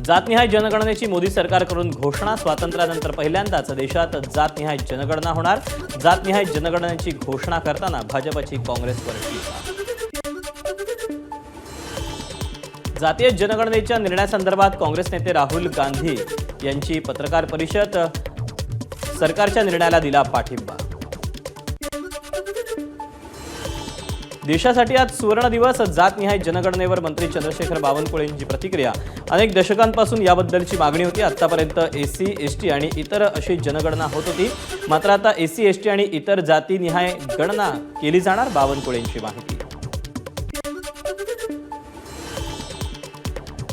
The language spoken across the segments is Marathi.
जातनिहाय जनगणनेची मोदी सरकारकडून घोषणा। स्वातंत्र्यानंतर पहिल्यांदाच देशात जातनिहाय जनगणना होणार। जातनिहाय जनगणनेची घोषणा करताना भाजपची काँग्रेसवर टीका। जातीय जनगणनेच्या निर्णयासंदर्भात काँग्रेस नेते राहुल गांधी यांची पत्रकार परिषद। सरकारच्या निर्णयाला दिला पाठिंबा। देशासाठी आज सुवर्ण दिवस। जातनिहाय जनगणनेवर मंत्री चंद्रशेखर बावनकुळे यांची प्रतिक्रिया। अनेक दशकांपासून याबद्दलची मागणी होती। आतापर्यंत एससी एसटी आणि इतर अशी जनगणना होत होती, मात्र आता एससी एसटी आणि इतर जातीनिहाय गणना केली जाणार। बावनकुळे यांची माहिती।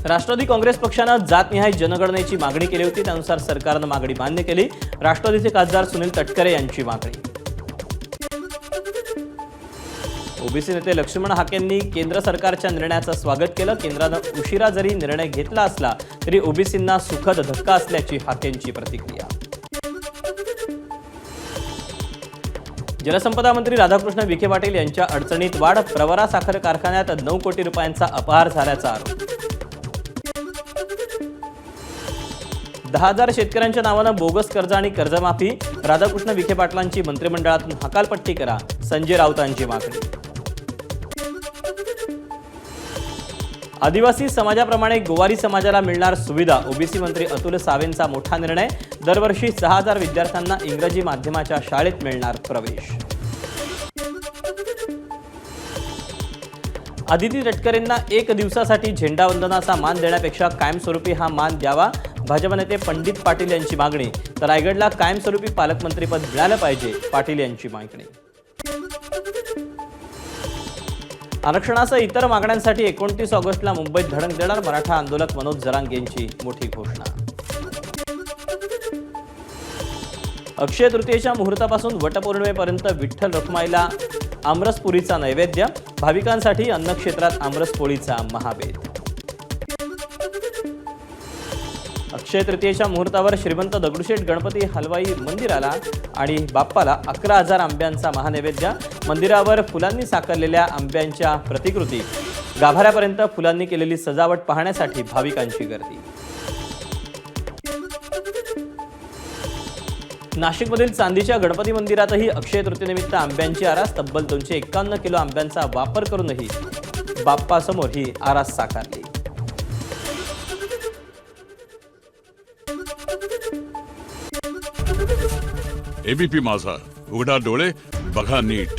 राष्ट्रवादी काँग्रेस पक्षाने जातनिहाय जनगणनेची मागणी केली होती, त्यानुसार सरकारने मागणी मान्य केली। राष्ट्रवादीचे खासदार सुनील तटकरे यांची मागणी। ओबीसी नेते लक्ष्मण हाकेंनी केंद्र सरकारच्या निर्णयाचं स्वागत केलं। केंद्राने उशिरा जरी निर्णय घेतला असला तरी ओबीसींना सुखद धक्का असल्याची हाकेंची प्रतिक्रिया। जलसंपदा मंत्री राधाकृष्ण विखे पाटील यांच्या अडचणीत वाढ। प्रवरा साखर कारखान्यात 9 कोटी रुपयांचा अपहार झाल्याचा आरोप। 10,000 शेतकऱ्यांच्या नावानं बोगस कर्ज आणि कर्जमाफी। राधाकृष्ण विखे पाटलांची मंत्रिमंडळातून हकालपट्टी करा, संजय राऊतांची मागणी। आदिवासी समाजाप्रमाणे गोवारी समाजाला मिळणार सुविधा। ओबीसी मंत्री अतुल सावेंचा मोठा निर्णय। दरवर्षी 6,000 विद्यार्थ्यांना इंग्रजी माध्यमाच्या शाळेत मिळणार प्रवेश। आदिती तटकरेंना 1 दिवसासाठी झेंडावंदनाचा मान देण्यापेक्षा कायमस्वरूपी हा मान द्यावा। भाजप नेते पंडित पाटील यांची मागणी। तर रायगडला कायमस्वरूपी पालकमंत्रीपद मिळालं पाहिजे, पाटील यांची मागणी। आरक्षणासह इतर मागण्यांसाठी 29 ऑगस्टला मुंबईत धडक देणार। मराठा आंदोलक मनोज जरांगे यांची मोठी घोषणा। अक्षय तृतीयेच्या मुहूर्तापासून वटपौर्णिमेपर्यंत विठ्ठल रखुमाईला आमरसपुरीचा नैवेद्य। भाविकांसाठी अन्नक्षेत्रात आमरसपोळीचा महाबेद। अक्षय तृतीयेच्या मुहूर्तावर श्रीमंत दगडूशेठ गणपती हलवाई मंदिराला आणि बाप्पाला 11,000 आंब्यांचा महानैवेद्य। मंदिरावर फुलांनी साकारलेल्या आंब्यांच्या प्रतिकृती। गाभाऱ्यापर्यंत फुलांनी केलेली सजावट पाहण्यासाठी भाविकांची गर्दी। नाशिकमधील चांदीच्या गणपती मंदिरातही अक्षय तृतीयेनिमित्त आंब्यांची आरास। तब्बल 251 किलो आंब्यांचा वापर करूनही बाप्पासमोर ही आरास साकारली। एबीपी माझा, उघडा डोळे बघा नीट।